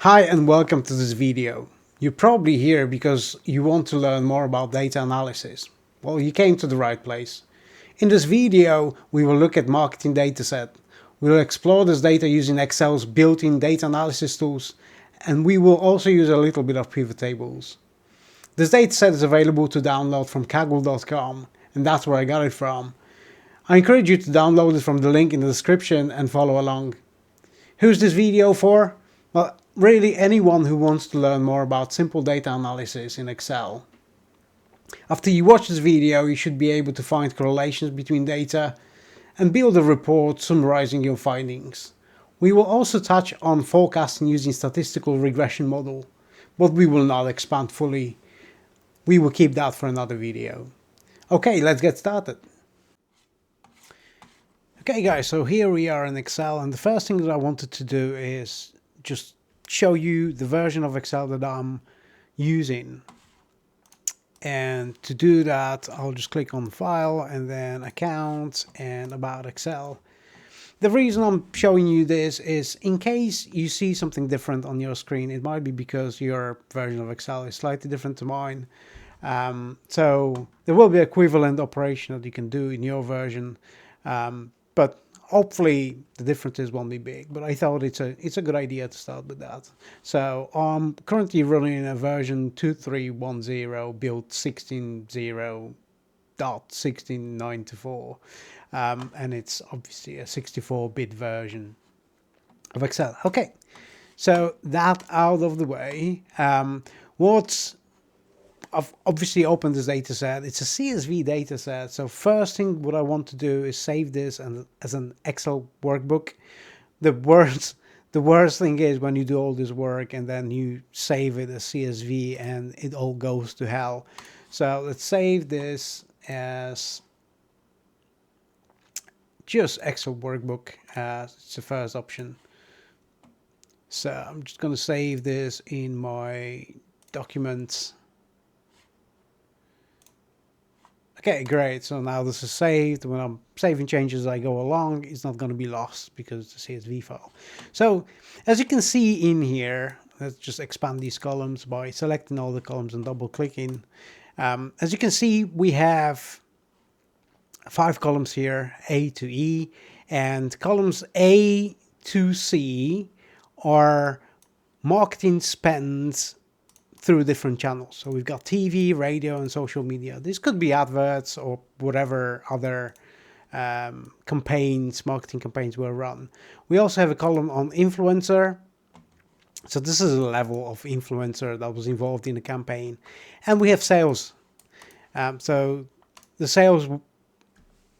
Hi and welcome to this video. You're probably here because you want to learn more about data analysis. Well, you came to the right place. In this video, we will look at marketing dataset. We will explore this data using Excel's built-in data analysis tools, and we will also use a little bit of pivot tables. This dataset is available to download from categorical.com, and that's where I got it from. I encourage you to download it from the link in the description and follow along. Who's this video for? Well, really anyone who wants to learn more about simple data analysis in Excel. After you watch this video, you should be able to find correlations between data and build a report summarizing your findings. We will also touch on forecasting using statistical regression model, but we will not expand fully. We will keep that for another video. Okay, let's get started. Okay guys, so here we are in Excel, and the first thing that I wanted to do is just show you the version of Excel that I'm using. And to do that, I'll just click on File and then Account and About Excel. The reason I'm showing you this is in case you see something different on your screen, it might be because your version of Excel is slightly different to mine. So there will be equivalent operation that you can do in your version. But hopefully the differences won't be big, but I thought it's a good idea to start with that. So I'm currently running a version 2310 build 16.0.1694, and it's obviously a 64-bit version of Excel. Okay, so that out of the way, I've obviously opened this data set. It's a CSV data set. So first thing what I want to do is save this as an Excel workbook. The worst thing is when you do all this work and then you save it as CSV and it all goes to hell. So let's save this as just Excel workbook. It's the first option. So I'm just going to save this in my documents. Okay, great. So now this is saved. When I'm saving changes as I go along, it's not going to be lost because it's a CSV file. So as you can see in here, let's just expand these columns by selecting all the columns and double clicking. As you can see, we have 5 columns here, A to E, and columns A to C are marketing spends through different channels. So we've got TV, radio, and social media. This could be adverts or whatever other marketing campaigns were run. We also have a column on influencer. So this is a level of influencer that was involved in the campaign. And we have sales. So the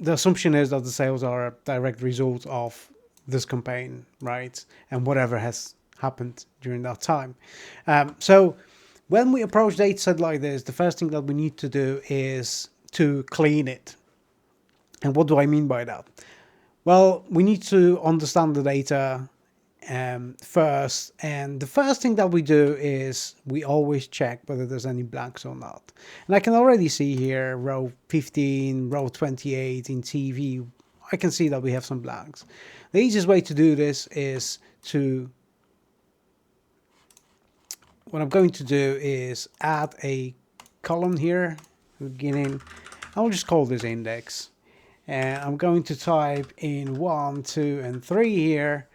assumption is that the sales are a direct result of this campaign, right? And whatever has happened during that time. So when we approach data set like this, the first thing that we need to do is to clean it. And what do I mean by that? Well, we need to understand the data first. And the first thing that we do is we always check whether there's any blanks or not. And I can already see here row 15, row 28 in TV. I can see that we have some blanks. The easiest way to do this is what I'm going to do is add a column here, beginning. I'll just call this index. And I'm going to type in 1, 2, and 3 here,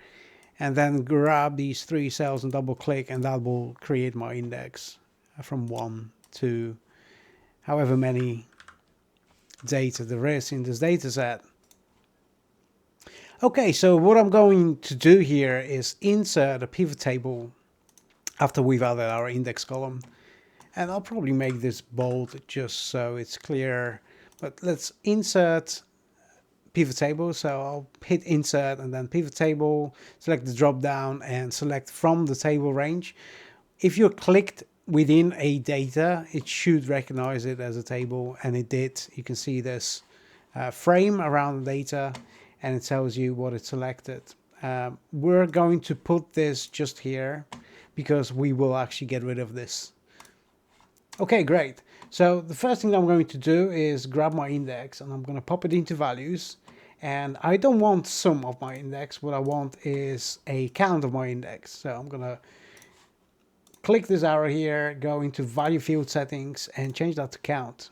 and then grab these 3 cells and double click, and that will create my index from 1 to however many data there is in this data set. Okay, so what I'm going to do here is insert a pivot table after we've added our index column. And I'll probably make this bold just so it's clear. But let's insert pivot table. So I'll hit insert and then pivot table, select the drop down and select from the table range. If you're clicked within a data, it should recognize it as a table, and it did. You can see this frame around the data and it tells you what it selected. We're going to put this just here because we will actually get rid of this. Okay, great. So the first thing I'm going to do is grab my index and I'm going to pop it into values. And I don't want sum of my index. What I want is a count of my index. So I'm going to click this arrow here, go into value field settings and change that to count.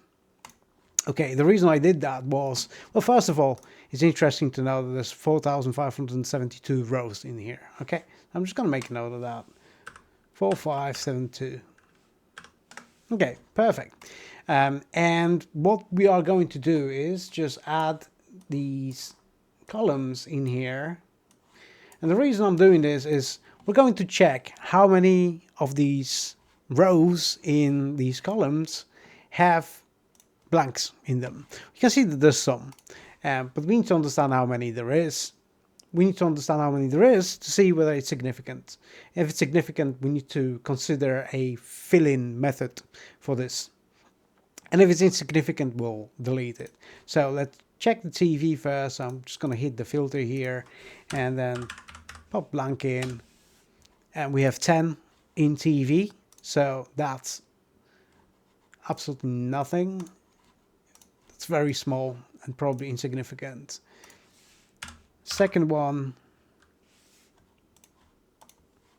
Okay, the reason I did that was, well, first of all, it's interesting to know that there's 4,572 rows in here. Okay, I'm just going to make a note of that. 4572. Okay, perfect. And what we are going to do is just add these columns in here. And the reason I'm doing this is we're going to check how many of these rows in these columns have blanks in them. You can see that there's some, but we need to understand how many there is. We need to understand how many there is to see whether it's significant. If it's significant, we need to consider a fill-in method for this. And if it's insignificant, we'll delete it. So let's check the TV first. I'm just going to hit the filter here and then pop blank in. And we have 10 in TV. So that's absolutely nothing. It's very small and probably insignificant. Second one,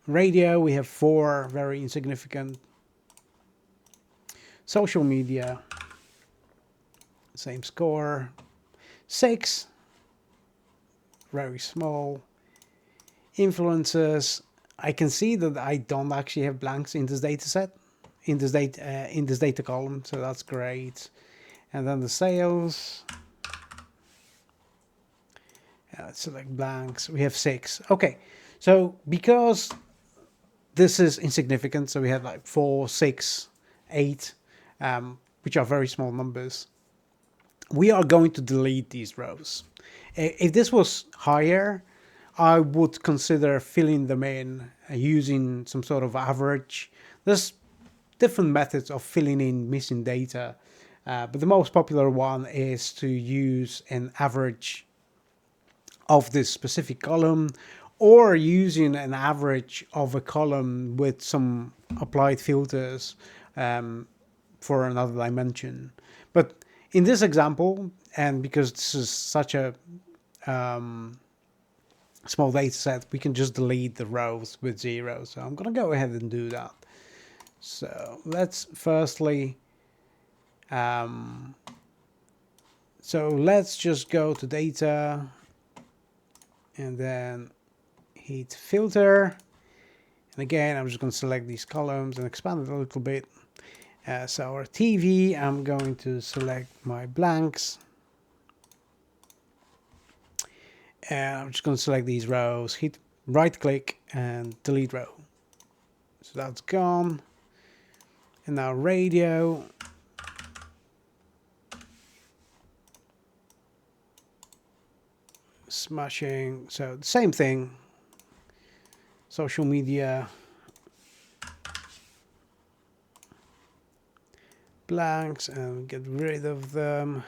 radio, we have 4, very insignificant. Social media, same score. 6, very small. Influencers, I can see that I don't actually have blanks in this data set, in this data column, so that's great. And then the sales, let's select blanks, we have 6. Okay, so because this is insignificant, so we have like 4, 6, 8, which are very small numbers, we are going to delete these rows. If this was higher, I would consider filling them in using some sort of average. There's different methods of filling in missing data. But the most popular one is to use an average of this specific column, or using an average of a column with some applied filters for another dimension. But in this example, and because this is such a small data set, we can just delete the rows with 0. So I'm going to go ahead and do that. So let's firstly so let's just go to data and then hit filter, and again I'm just going to select these columns and expand it a little bit. So our TV, I'm going to select my blanks and I'm just going to select these rows, hit right click and delete row. So that's gone. And now radio, smashing, so the same thing. Social media, blanks, and get rid of them.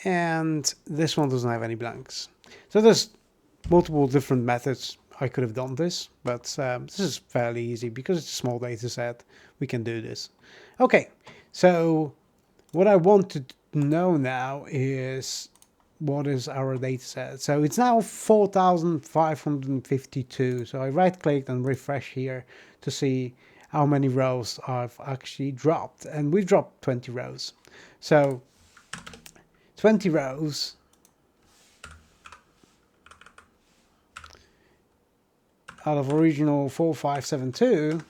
And this one doesn't have any blanks. So there's multiple different methods I could have done this, but this is fairly easy because it's a small data set. We can do this. Okay, so what I want to know now is what is our data set. So it's now 4,552. So I right clicked and refresh here to see how many rows I've actually dropped, and we've dropped 20 rows. So 20 rows out of original 4572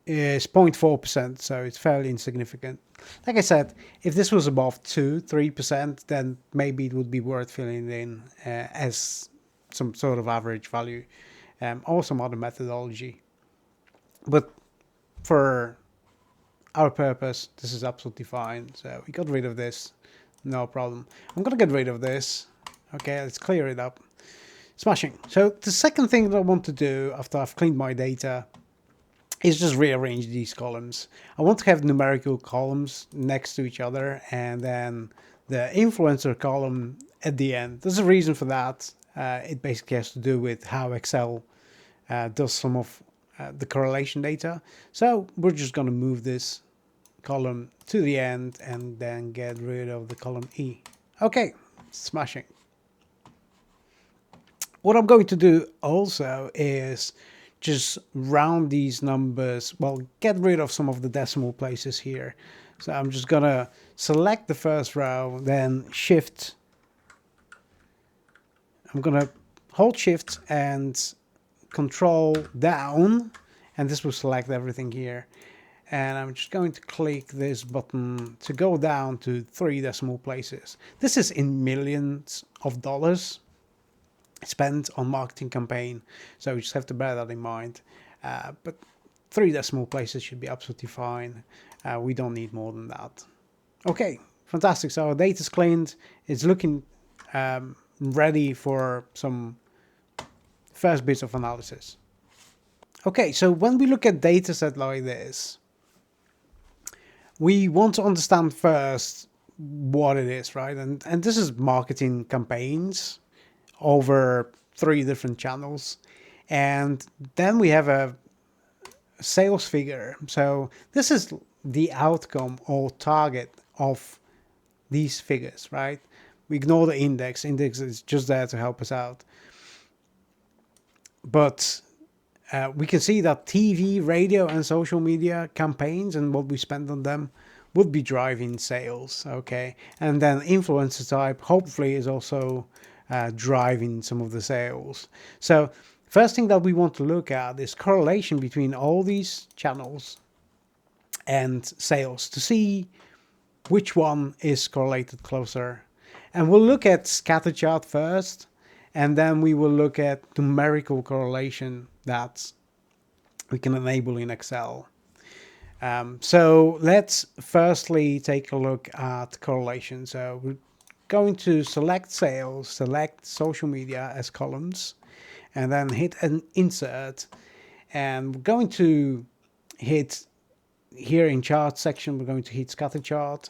is 0.4%, so it's fairly insignificant. Like I said, if this was above 2-3%, then maybe it would be worth filling in as some sort of average value or some other methodology. But for our purpose, this is absolutely fine. So we got rid of this, no problem. I'm gonna get rid of this. Okay, let's clear it up. Smashing. So the second thing that I want to do after I've cleaned my data is just rearrange these columns. I want to have numerical columns next to each other and then the influencer column at the end. There's a reason for that. It basically has to do with how Excel does some of the correlation data. So we're just going to move this column to the end and then get rid of the column E. Okay, Smashing. What I'm going to do also is just round these numbers, well, get rid of some of the decimal places here. So I'm just gonna select the first row, then shift. I'm gonna hold shift and control down, and this will select everything here. And I'm just going to click this button to go down to 3 decimal places. This is in millions of dollars spent on marketing campaign, so you just have to bear that in mind. But 3 decimal places should be absolutely fine. We don't need more than that. Okay, fantastic. So our data's cleaned. It's looking ready for some first bits of analysis. Okay, so when we look at data set like this, we want to understand first what it is, right? And this is marketing campaigns over 3 different channels. And then we have a sales figure. So this is the outcome or target of these figures, right? We ignore the index. Index is just there to help us out. But we can see that TV, radio, and social media campaigns and what we spend on them would be driving sales, okay? And then influencer type, hopefully, is also driving some of the sales. So first thing that we want to look at is correlation between all these channels and sales to see which one is correlated closer. And we'll look at scatter chart first, and then we will look at numerical correlation that we can enable in Excel. So let's firstly take a look at correlation. So we're going to select sales, select social media as columns, and then hit an insert. And we're going to hit here in chart section, we're going to hit scatter chart.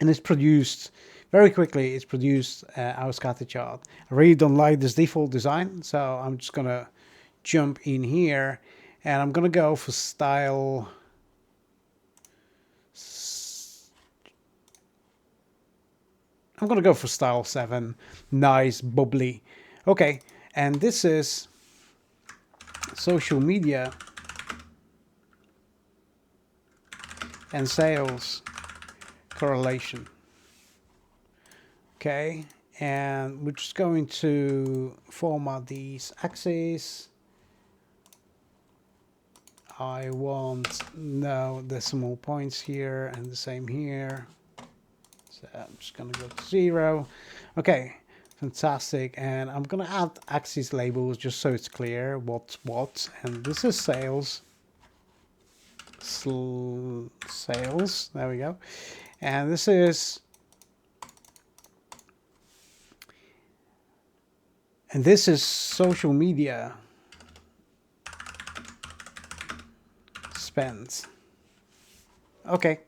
And it's produced very quickly. It's produced our scatter chart. I really don't like this default design, so I'm just gonna jump in here, and I'm gonna go for style. I'm gonna go for style 7. Nice, bubbly. Okay, and this is social media and sales correlation. Okay, and we're just going to format these axes. I want no decimal points here, and the same here. So I'm just gonna go to 0. Okay, fantastic. And I'm gonna add axis labels just so it's clear what's what. And this is sales. Sales. There we go. And this is. And this is social media spend. Okay.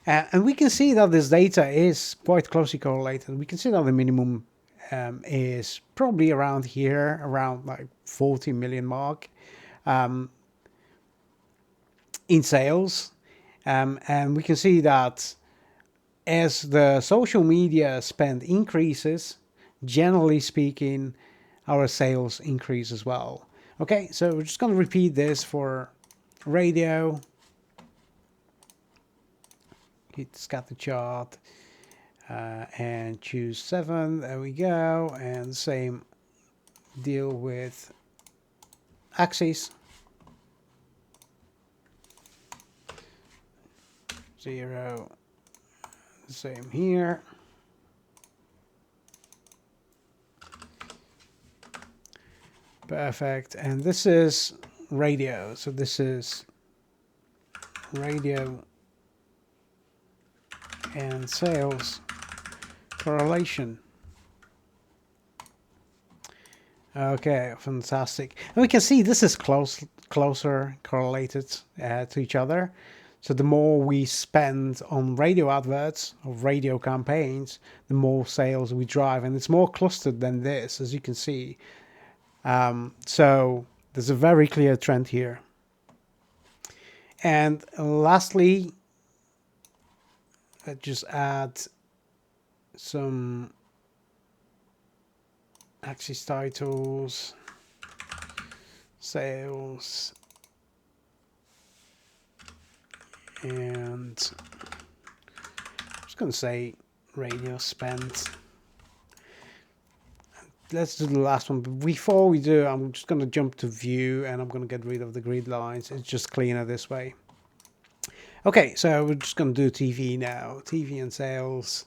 And we can see that this data is quite closely correlated. We can see that the minimum is probably around here, around like 40 million mark in sales. And we can see that as the social media spend increases, generally speaking, our sales increase as well. Okay, so we're just going to repeat this for radio. Hit scatter chart and choose 7. There we go. And same deal with axis. 0. Same here. Perfect. And this is radio. So this is radio and sales correlation. Okay, fantastic. And we can see this is closer correlated to each other. So the more we spend on radio adverts or radio campaigns, the more sales we drive. And it's more clustered than this, as you can see. So there's a very clear trend here. And lastly, let's just add some axis titles, sales, and I'm just going to say radio spent. Let's do the last one, but before we do, I'm just going to jump to view, and I'm going to get rid of the grid lines. It's just cleaner this way. Okay, so we're just going to do TV now. TV and sales,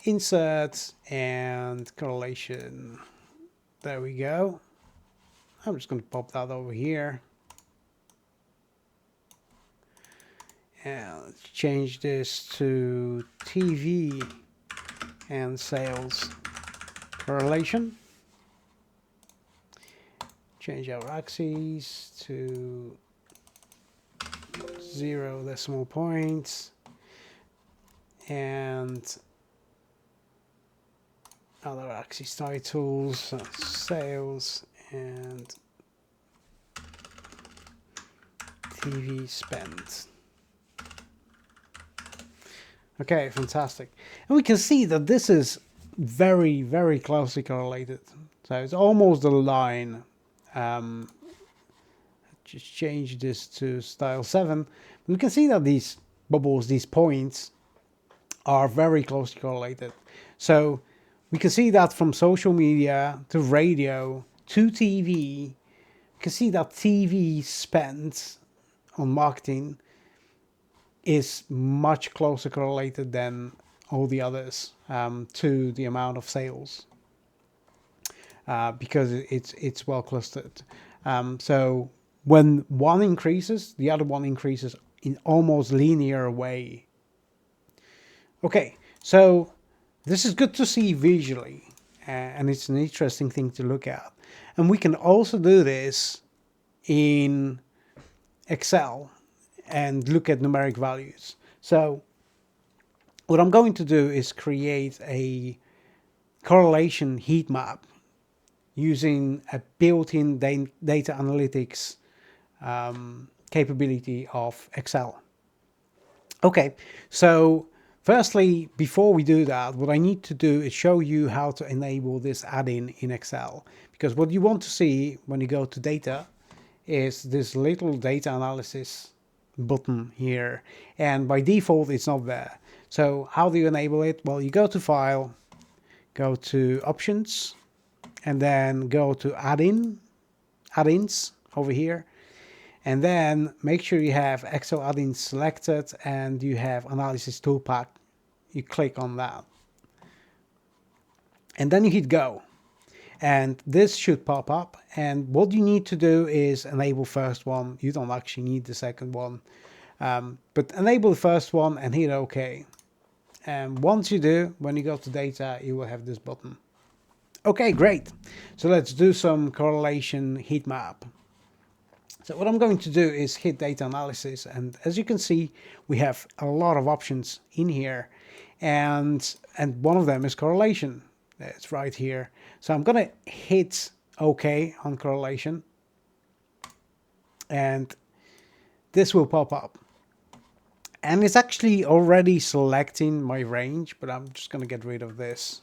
insert, and correlation. There we go. I'm just going to pop that over here. And let's change this to TV and sales correlation. Change our axes to 0 decimal points. And other axis titles, sales and TV spent. Okay, fantastic. And we can see that this is very, very closely correlated. So it's almost a line. Just change this to style 7. We can see that these bubbles, these points, are very closely correlated. So we can see that from social media to radio to TV. You can see that TV spent on marketing is much closer correlated than all the others to the amount of sales because it's well clustered. So when one increases, the other one increases in almost linear way. Okay, so this is good to see visually, and it's an interesting thing to look at. And we can also do this in Excel and look at numeric values. So what I'm going to do is create a correlation heat map using a built-in data analytics capability of Excel. Okay, so firstly, before we do that, what I need to do is show you how to enable this add-in in Excel. Because what you want to see when you go to data is this little data analysis button here. And by default, it's not there. So how do you enable it? Well, you go to File, go to Options, and then go to Add-ins over here. And then make sure you have Excel add-ins selected and you have Analysis Toolpack. You click on that. And then you hit Go. And this should pop up. And what you need to do is enable first one. You don't actually need the second one. But enable the first one and hit OK. And once you do, when you go to data, you will have this button. Okay, great. So let's do some correlation heat map. So what I'm going to do is hit data analysis. And as you can see, we have a lot of options in here. And one of them is correlation. It's right here. So I'm going to hit OK on correlation. And this will pop up. And it's actually already selecting my range, but I'm just going to get rid of this.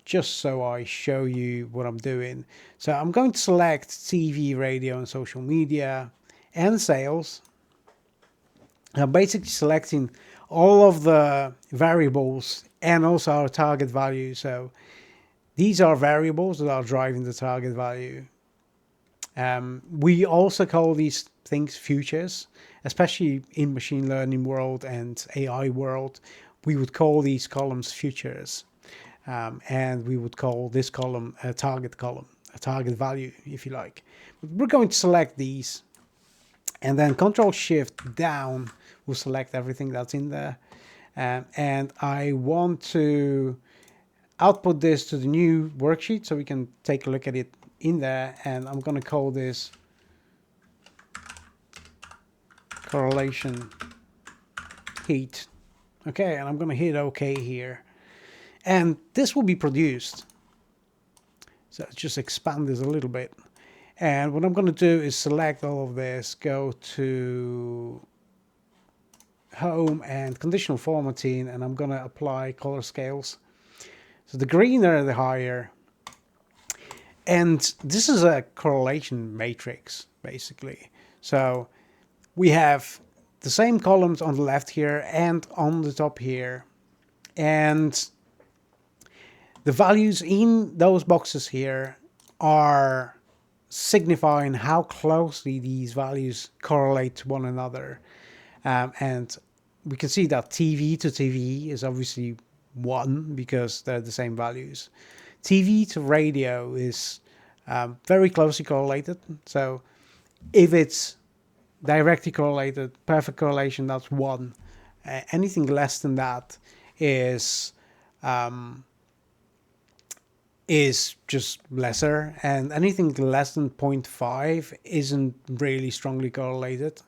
Just so I show you what I'm doing. So I'm going to select TV, radio, and social media, and sales. I'm basically selecting all of the variables and also our target value. So these are variables that are driving the target value. We also call these things futures, especially in machine learning world and AI world. We would call these columns futures. And we would call this column a target value, if you like. But we're going to select these, and then Control-Shift down will select everything that's in there. And I want to output this to the new worksheet so we can take a look at it in there. And I'm going to call this correlation heat. Okay, and I'm going to hit OK here. And this will be produced. So let's just expand this a little bit. And what I'm going to do is select all of this, go to home and conditional formatting, and I'm gonna apply color scales. So the greener the higher. And this is a correlation matrix, basically. So we have the same columns on the left here and on the top here. And the values in those boxes here are signifying how closely these values correlate to one another. And we can see that TV to TV is obviously 1 because they're the same values. TV to radio is very closely correlated. So if it's directly correlated, perfect correlation, that's 1. Anything less than that is just lesser, and anything less than 0.5 isn't really strongly correlated,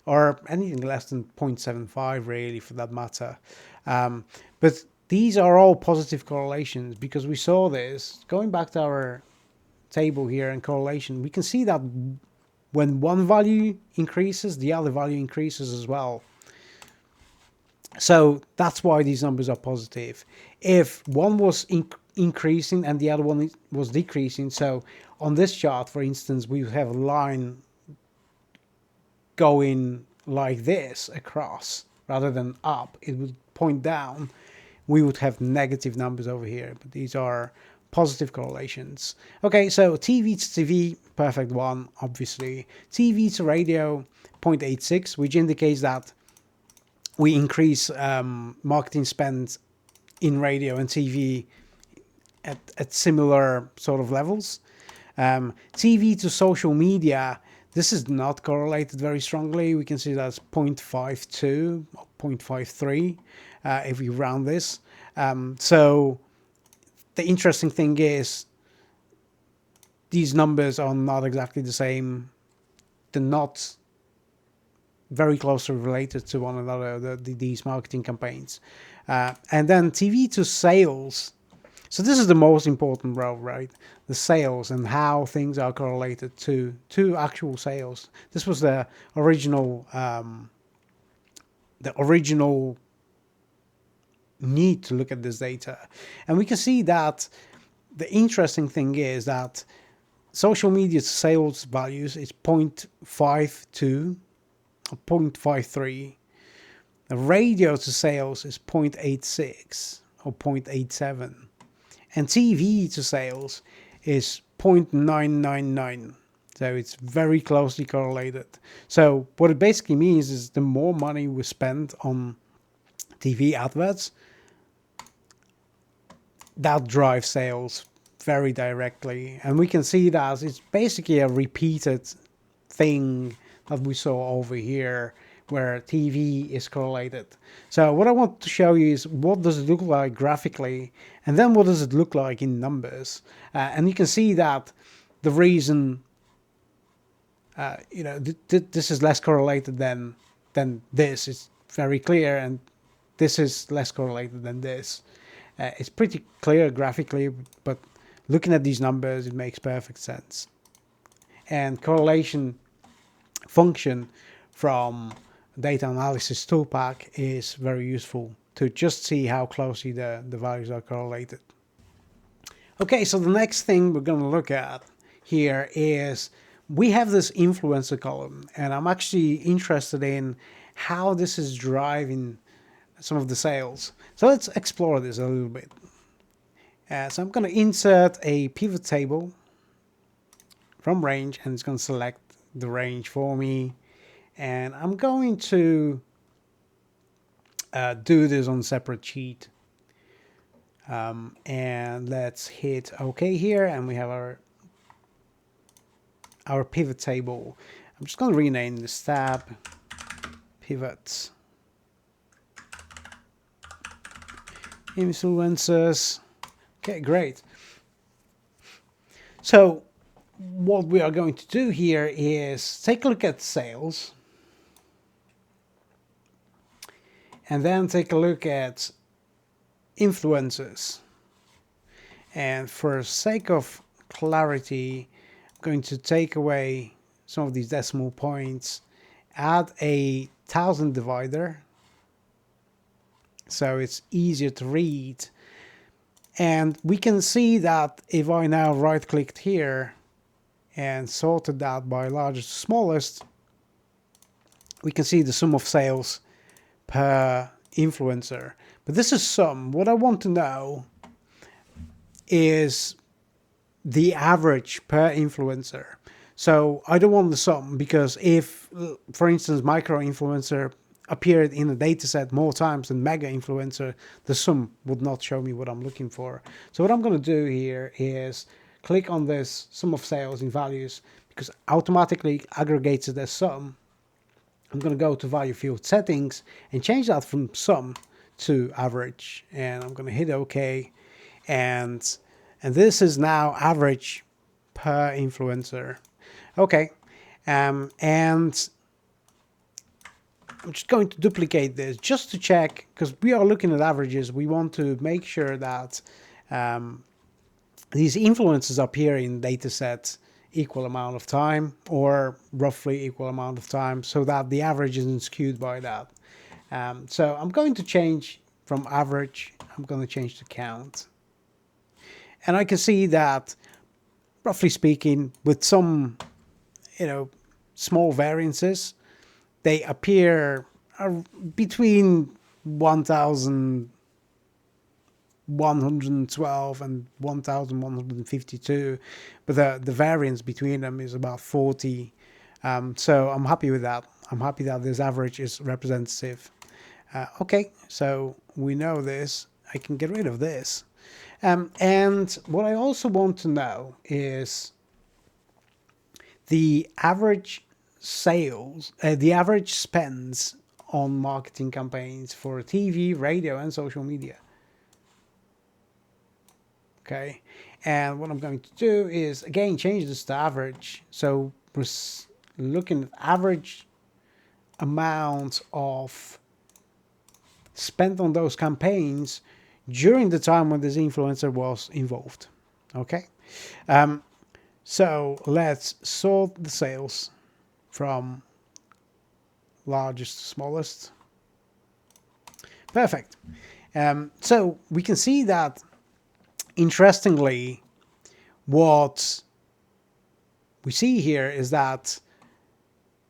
or anything less than 0.75 really for that matter. But these are all positive correlations because we saw this. Going back to our table here in correlation, we can see that when one value increases, the other value increases as well. So that's why these numbers are positive. If one was increasing and the other one was decreasing, so on this chart, for instance, we have a line going like this across rather than up, it would point down, we would have negative numbers over here, but these are positive correlations. Okay, so TV to TV, perfect 1, obviously. TV to radio, 0.86, which indicates that we increase marketing spend in radio and TV at similar sort of levels. TV to social media, this is not correlated very strongly. We can see that's 0.52 or 0.53 if we round this. So the interesting thing is these numbers are not exactly the same. They're not very closely related to one another, these marketing campaigns. And then TV to sales. So this is the most important row, right? The sales and how things are correlated to actual sales. This was the original need to look at this data. And we can see that the interesting thing is that social media sales values is 0.52 or 0.53. The radio to sales is 0.86 or 0.87. And TV to sales is 0.999. So it's very closely correlated. So what it basically means is the more money we spend on TV adverts, that drives sales very directly. And we can see that it's basically a repeated thing that we saw over here where TV is correlated. So what I want to show you is what does it look like graphically, and then what does it look like in numbers. And you can see that the reason this is less correlated than this is very clear, and this is less correlated than this. It's pretty clear graphically, but looking at these numbers, it makes perfect sense. And correlation function from data analysis toolpack is very useful to just see how closely the values are correlated. Okay, so the next thing we're going to look at here is we have this influencer column, and I'm actually interested in how this is driving some of the sales. So let's explore this a little bit. So I'm going to insert a pivot table from range, and it's going to select the range for me. And I'm going to do this on a separate sheet. And let's hit OK here, and we have our pivot table. I'm just going to rename this tab pivots. Influencers. Okay, great. So what we are going to do here is take a look at sales, and then take a look at influencers. And for sake of clarity, I'm going to take away some of these decimal points, add a 1000 divider, so it's easier to read. And we can see that if I now right clicked here and sorted that by largest to smallest, we can see the sum of sales per influencer. But this is sum. What I want to know is the average per influencer. So I don't want the sum, because if, for instance, micro influencer appeared in a dataset more times than mega influencer, the sum would not show me what I'm looking for. So what I'm going to do here is click on this sum of sales in values, because it automatically aggregates it as sum. I'm going to go to value field settings and change that from sum to average, and I'm going to hit OK, and this is now average per influencer. Okay, and I'm just going to duplicate this just to check, because we are looking at averages. We want to make sure that these influences appear in datasets equal amount of time, or roughly equal amount of time, so that the average isn't skewed by that. So I'm going to change from average, I'm going to change to count. And I can see that, roughly speaking, with some, small variances, they appear between 1,112 and 1,152, but the variance between them is about 40. So I'm happy with that. I'm happy that this average is representative. Okay, so we know this. I can get rid of this. And what I also want to know is the average sales, the average spends on marketing campaigns for TV, radio, and social media. Okay, and what I'm going to do is, again, change this to average. So we're looking at average amount of spent on those campaigns during the time when this influencer was involved. Okay, so let's sort the sales from largest to smallest. Perfect. So we can see that, interestingly, what we see here is that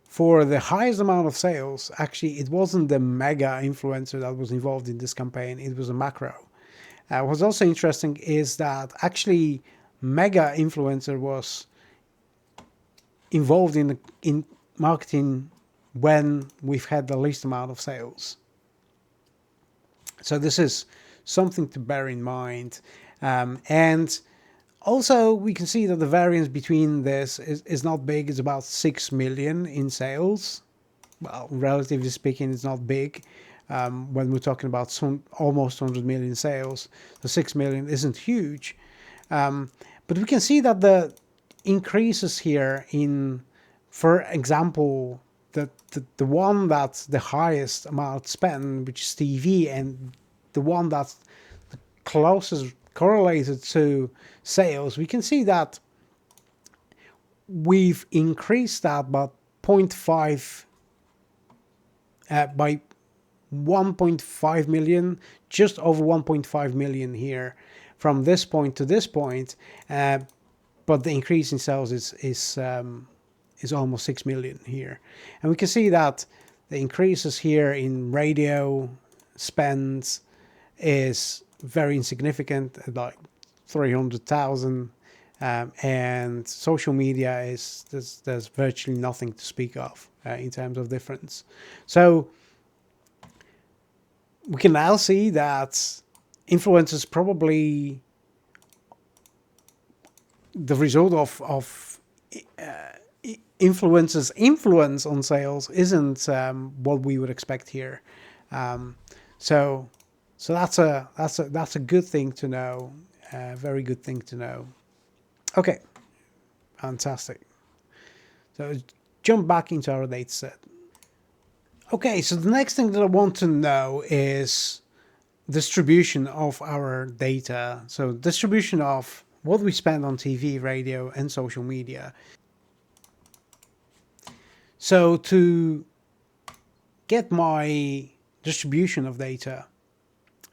for the highest amount of sales, actually, it wasn't the mega influencer that was involved in this campaign, it was a macro. What's also interesting is that actually mega influencer was involved in marketing when we've had the least amount of sales. So this is something to bear in mind. And also we can see that the variance between this is not big. It's about 6 million in sales. Well, relatively speaking, it's not big. When we're talking about almost 100 million sales, the 6 million isn't huge. But we can see that the increases here in, for example, the one that's the highest amount spent, which is TV, and the one that's the closest correlated to sales, we can see that we've increased that by 0.5 by 1.5 million, just over 1.5 million here from this point to this point, but the increase in sales is almost 6 million here. And we can see that the increases here in radio spend is very insignificant, like 300,000, and social media is there's virtually nothing to speak of in terms of difference. So we can now see that influencers, probably the result of influencers' influence on sales isn't what we would expect here. So that's a good thing to know, very good thing to know. Okay, fantastic. So jump back into our data set. Okay, so the next thing that I want to know is distribution of our data. So distribution of what we spend on TV, radio, and social media. So to get my distribution of data,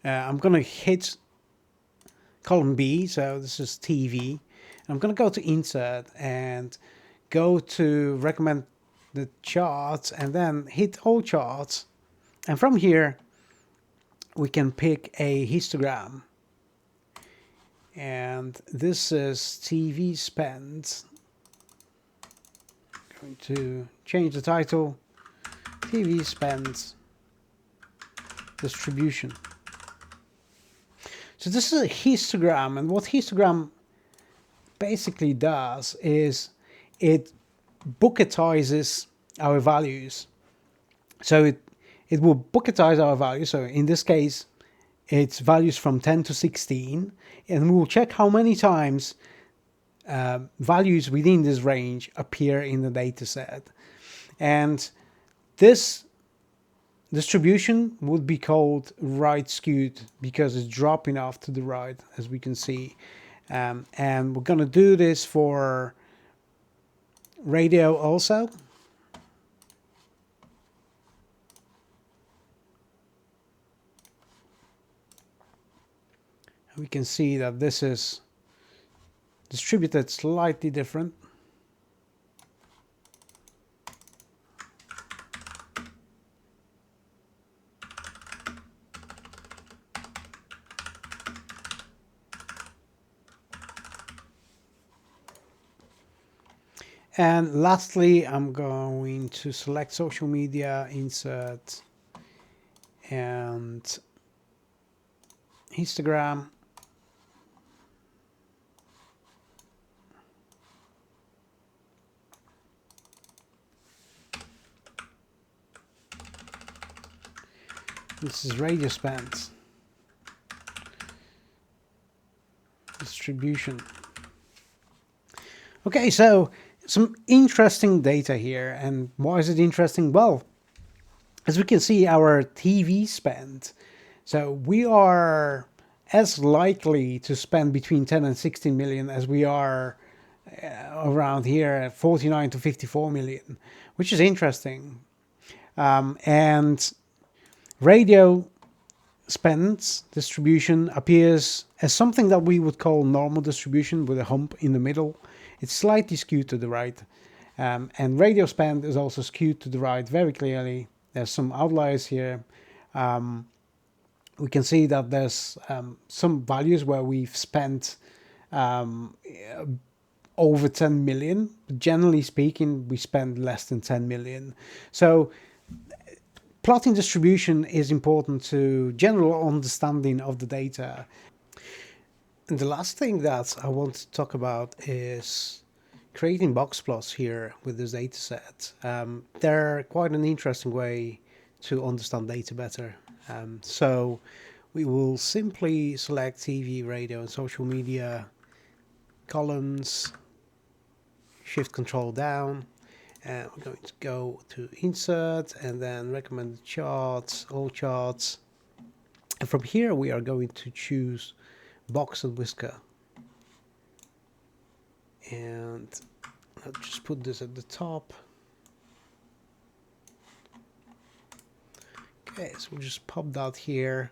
I'm going to hit column B, so this is TV. I'm going to go to Insert and go to recommend the charts and then hit all charts. And from here, we can pick a histogram. And this is TV spend. Going to change the title, TV spend distribution. So this is a histogram, and what histogram basically does is it bucketizes our values. So it will bucketize our values. So in this case, it's values from 10 to 16, and we will check how many times values within this range appear in the data set. And this distribution would be called right skewed because it's dropping off to the right, as we can see. And we're going to do this for radio also. We can see that this is distributed slightly different. And lastly, I'm going to select social media, insert, and histogram. This is radio spend distribution. Okay, so some interesting data here. And why is it interesting? Well, as we can see, our TV spend. So we are as likely to spend between 10 and 16 million as we are around here at 49 to 54 million, which is interesting. And radio spend distribution appears as something that we would call normal distribution with a hump in the middle. It's slightly skewed to the right. And radio spend is also skewed to the right very clearly. There's some outliers here. We can see that there's some values where we've spent over 10 million. Generally speaking, we spend less than 10 million. So plotting distribution is important to general understanding of the data. And the last thing that I want to talk about is creating box plots here with this data set. They're quite an interesting way to understand data better. So we will simply select TV, radio, and social media columns, shift control down, and we're going to go to insert and then recommended charts, all charts. And from here we are going to choose box and whisker. And I'll just put this at the top. Okay, so we'll just pop that here.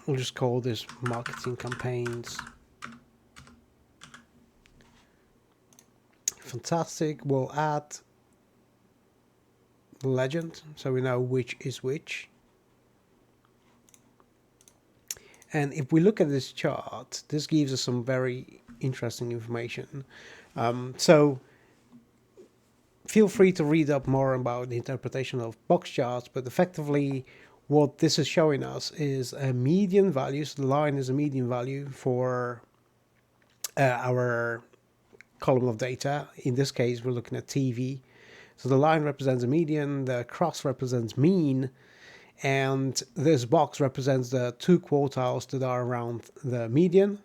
We'll just call this marketing campaigns. Fantastic. We'll add the legend so we know which is which. And if we look at this chart, this gives us some very interesting information. So feel free to read up more about the interpretation of box charts, but effectively what this is showing us is a median value. So the line is a median value for our column of data. In this case, we're looking at TV. So the line represents a median, the cross represents mean, and this box represents the two quartiles that are around the median.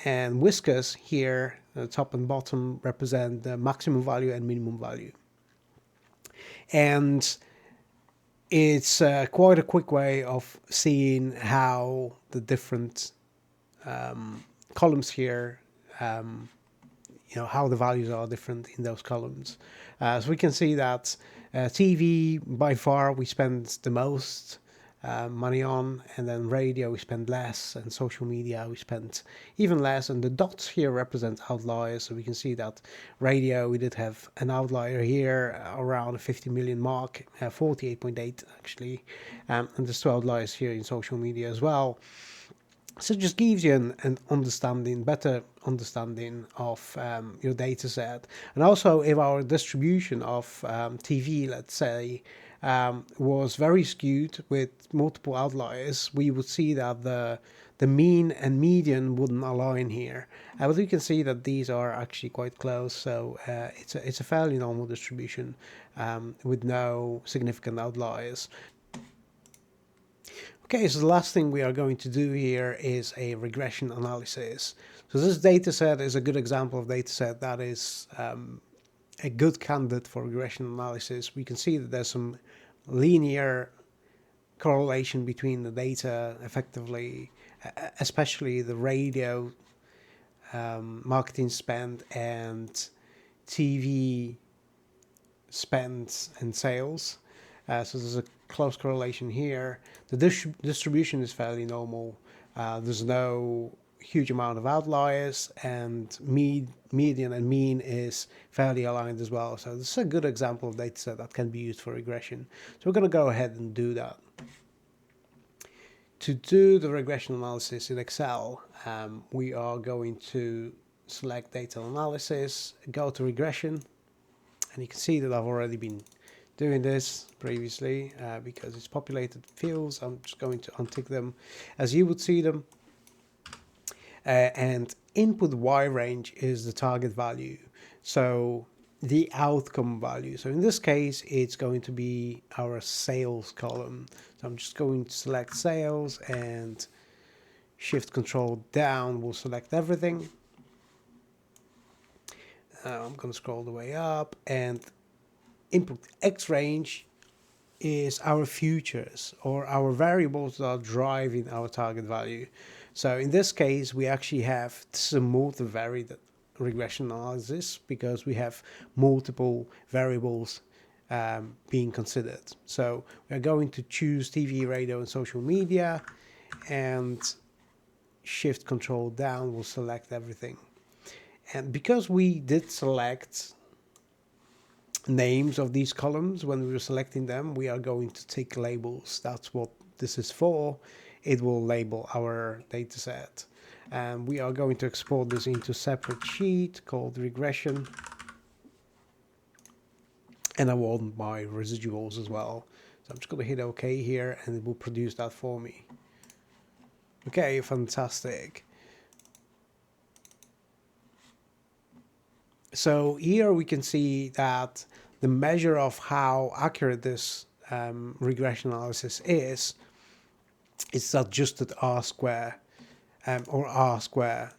And whiskers here, the top and bottom, represent the maximum value and minimum value. And it's quite a quick way of seeing how the different columns here how the values are different in those columns. So we can see that TV by far we spend the most money on, and then radio we spend less, and social media we spend even less. And the dots here represent outliers, so we can see that radio we did have an outlier here around the 50 million mark, 48.8 actually, and there's 2 outliers here in social media as well. So it just gives you an understanding, better understanding of your data set. And also, if our distribution of TV, let's say, was very skewed with multiple outliers, we would see that the mean and median wouldn't align here. But you can see that these are actually quite close, so it's a fairly normal distribution with no significant outliers. Okay, so the last thing we are going to do here is a regression analysis. So this data set is a good example of data set that is a good candidate for regression analysis. We can see that there's some linear correlation between the data effectively, especially the radio marketing spend and TV spend and sales. So there's a close correlation here. The distribution is fairly normal. There's no huge amount of outliers, and median and mean is fairly aligned as well. So this is a good example of data set that can be used for regression. So we're going to go ahead and do that. To do the regression analysis in Excel, we are going to select data analysis, go to regression, and you can see that I've already been doing this previously because it's populated fields. I'm just going to untick them as you would see them. And input Y range is the target value, so the outcome value. So in this case, it's going to be our sales column. So I'm just going to select sales, and shift control down will select everything. I'm going to scroll the way up, and input X range is our futures or our variables that are driving our target value. So in this case, we actually have this multivariate regression analysis because we have multiple variables being considered. So we're going to choose TV, radio, and social media, and shift control down will select everything. And because we did select names of these columns when we were selecting them, we are going to take labels. That's what this is for. It will label our data set, and we are going to export this into a separate sheet called regression, and I want my residuals as well. So I'm just going to hit OK here, and it will produce that for me. Okay, fantastic. So here we can see that the measure of how accurate this regression analysis is adjusted R-square or R-square.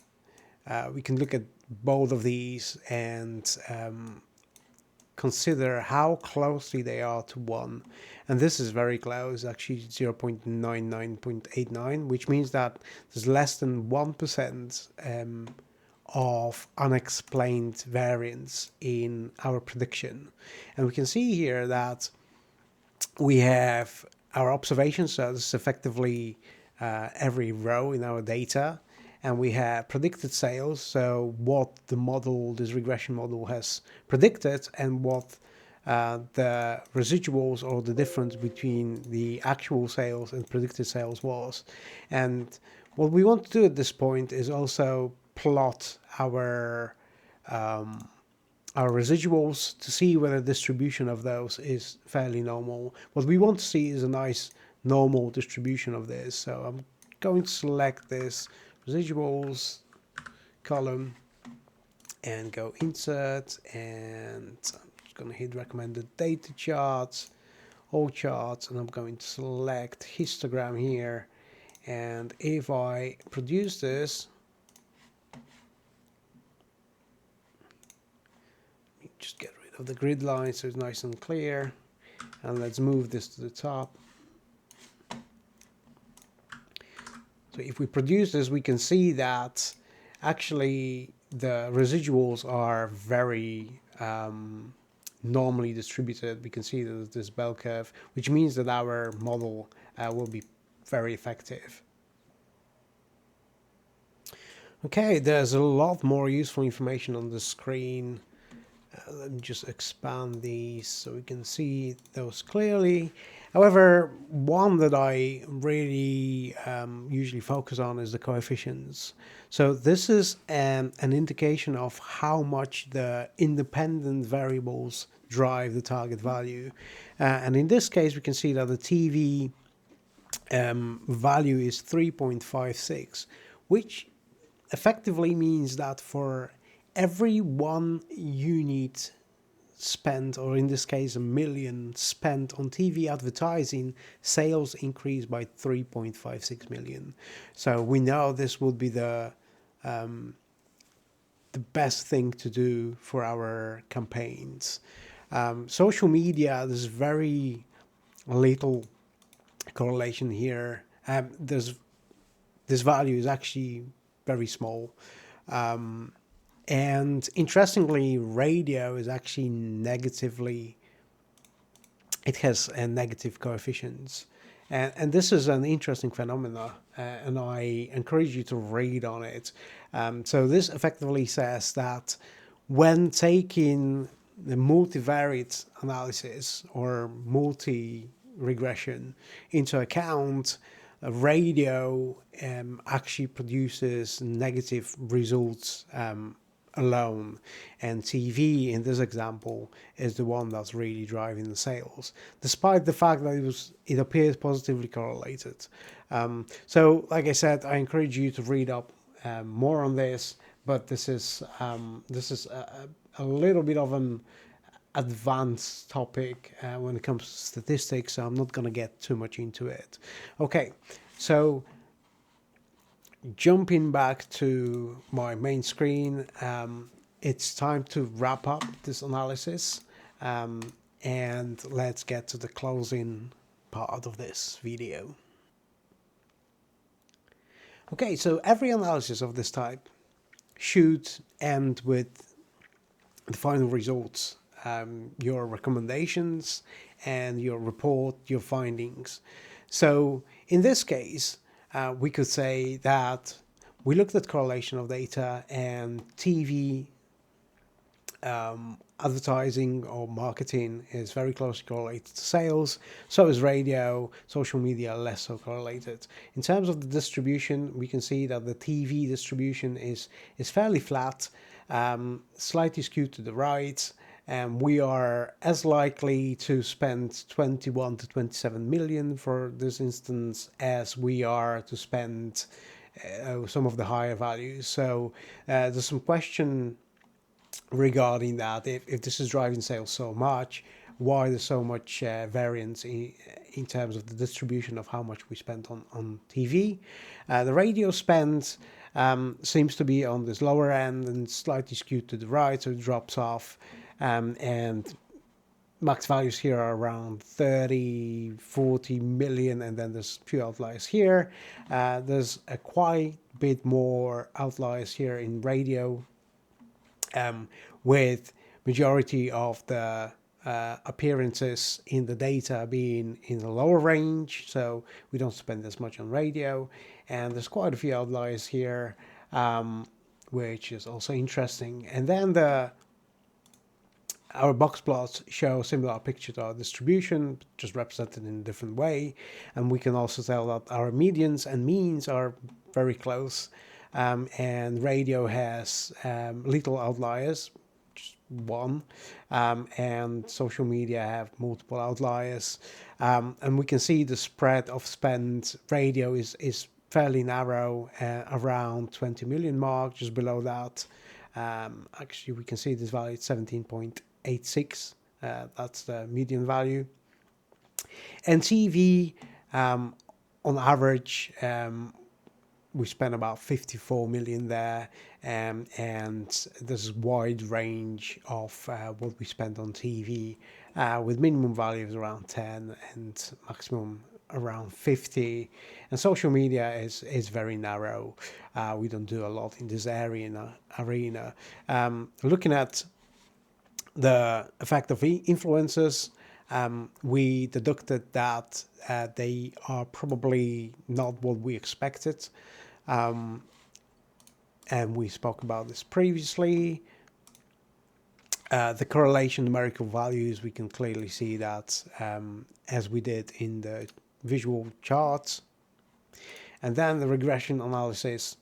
We can look at both of these and consider how closely they are to 1. And this is very close, actually 0.99.89, which means that there's less than 1% of unexplained variance in our prediction. And we can see here that we have our observations, so this is effectively every row in our data, and we have predicted sales, so what the model, this regression model, has predicted, and what the residuals or the difference between the actual sales and predicted sales was. And what we want to do at this point is also plot our residuals to see whether the distribution of those is fairly normal. What we want to see is a nice normal distribution of this. So I'm going to select this residuals column and go insert, and I'm just going to hit recommended data charts, all charts, and I'm going to select histogram here. And if I produce this, just get rid of the grid line so it's nice and clear, and let's move this to the top. So if we produce this, we can see that actually the residuals are very normally distributed. We can see that this bell curve, which means that our model will be very effective. Okay, there's a lot more useful information on the screen. Let me just expand these so we can see those clearly. However, one that I really usually focus on is the coefficients. So this is an indication of how much the independent variables drive the target value. And in this case, we can see that the TV value is 3.56, which effectively means that for every 1 unit spent, or in this case, 1 million spent on TV advertising, sales increase by 3.56 million. So we know this would be the best thing to do for our campaigns. Social media, there's very little correlation here. This value is actually very small. And interestingly, radio is actually it has a negative coefficients. And this is an interesting phenomena, and I encourage you to read on it. So this effectively says that when taking the multivariate analysis or multi-regression into account, radio actually produces negative results alone, and TV in this example is the one that's really driving the sales, despite the fact that it appears positively correlated. So like I said, I encourage you to read up more on this, but this is a little bit of an advanced topic when it comes to statistics, so I'm not going to get too much into it. Okay, so jumping back to my main screen, it's time to wrap up this analysis, and let's get to the closing part of this video. Okay, so every analysis of this type should end with the final results, your recommendations and your report, your findings. So in this case, we could say that we looked at correlation of data, and TV advertising or marketing is very closely correlated to sales. So is radio, social media less so correlated. In terms of the distribution, we can see that the TV distribution is fairly flat, slightly skewed to the right, and we are as likely to spend 21 to 27 million for this instance as we are to spend some of the higher values. So there's some question regarding that. If this is driving sales so much, why there's so much variance in terms of the distribution of how much we spent on TV. The radio spend seems to be on this lower end and slightly skewed to the right, so it drops off. And max values here are around 30, 40 million, and then there's a few outliers here. There's a quite bit more outliers here in radio, with majority of the appearances in the data being in the lower range, so we don't spend as much on radio. And there's quite a few outliers here, which is also interesting. And then our box plots show a similar picture to our distribution, just represented in a different way. And we can also tell that our medians and means are very close. And radio has little outliers, just one, and social media have multiple outliers. And we can see the spread of spend. Radio is fairly narrow, around 20 million mark, just below that. Actually, we can see this value at 17.86. That's the median value. And TV, on average, we spent about 54 million there, and there's a wide range of what we spent on TV, with minimum values around 10 and maximum around 50, and social media is very narrow. We don't do a lot in this arena. Looking at the effect of influencers, we deducted that they are probably not what we expected, and we spoke about this previously. The correlation numerical values, we can clearly see that as we did in the visual charts. And then the regression analysis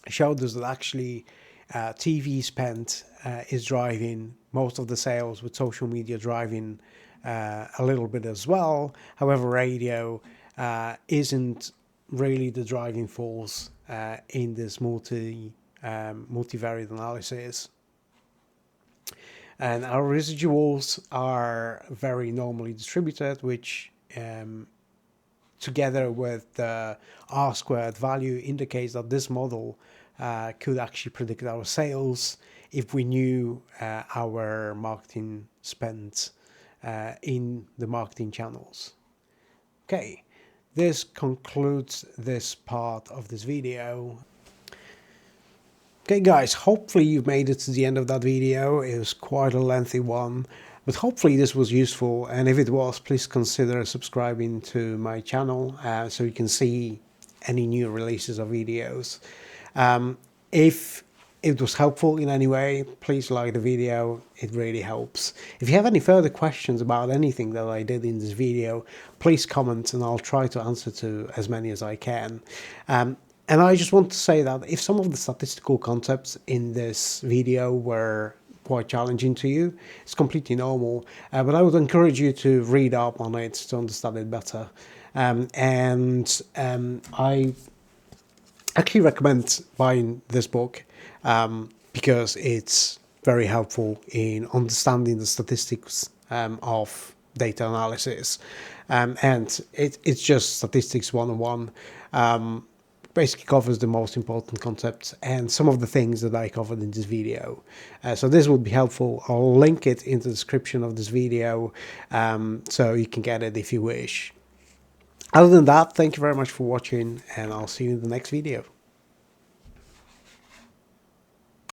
showed us that actually TV spend is driving most of the sales, with social media driving a little bit as well. However, radio isn't really the driving force in this multivariate analysis. And our residuals are very normally distributed, which together with the R-squared value indicates that this model could actually predict our sales if we knew our marketing spend in the marketing channels. Okay, this concludes this part of this video. Okay guys, hopefully you've made it to the end of that video. It was quite a lengthy one, but hopefully this was useful, and if it was, please consider subscribing to my channel so you can see any new releases of videos. If it was helpful in any way, please like the video, it really helps. If you have any further questions about anything that I did in this video, please comment and I'll try to answer to as many as I can. And I just want to say that if some of the statistical concepts in this video were quite challenging to you, it's completely normal, but I would encourage you to read up on it to understand it better. I actually recommend buying this book because it's very helpful in understanding the statistics of data analysis. And it's just Statistics 101. Basically covers the most important concepts and some of the things that I covered in this video. So this would be helpful. I'll link it in the description of this video so you can get it if you wish. Other than that, thank you very much for watching, and I'll see you in the next video.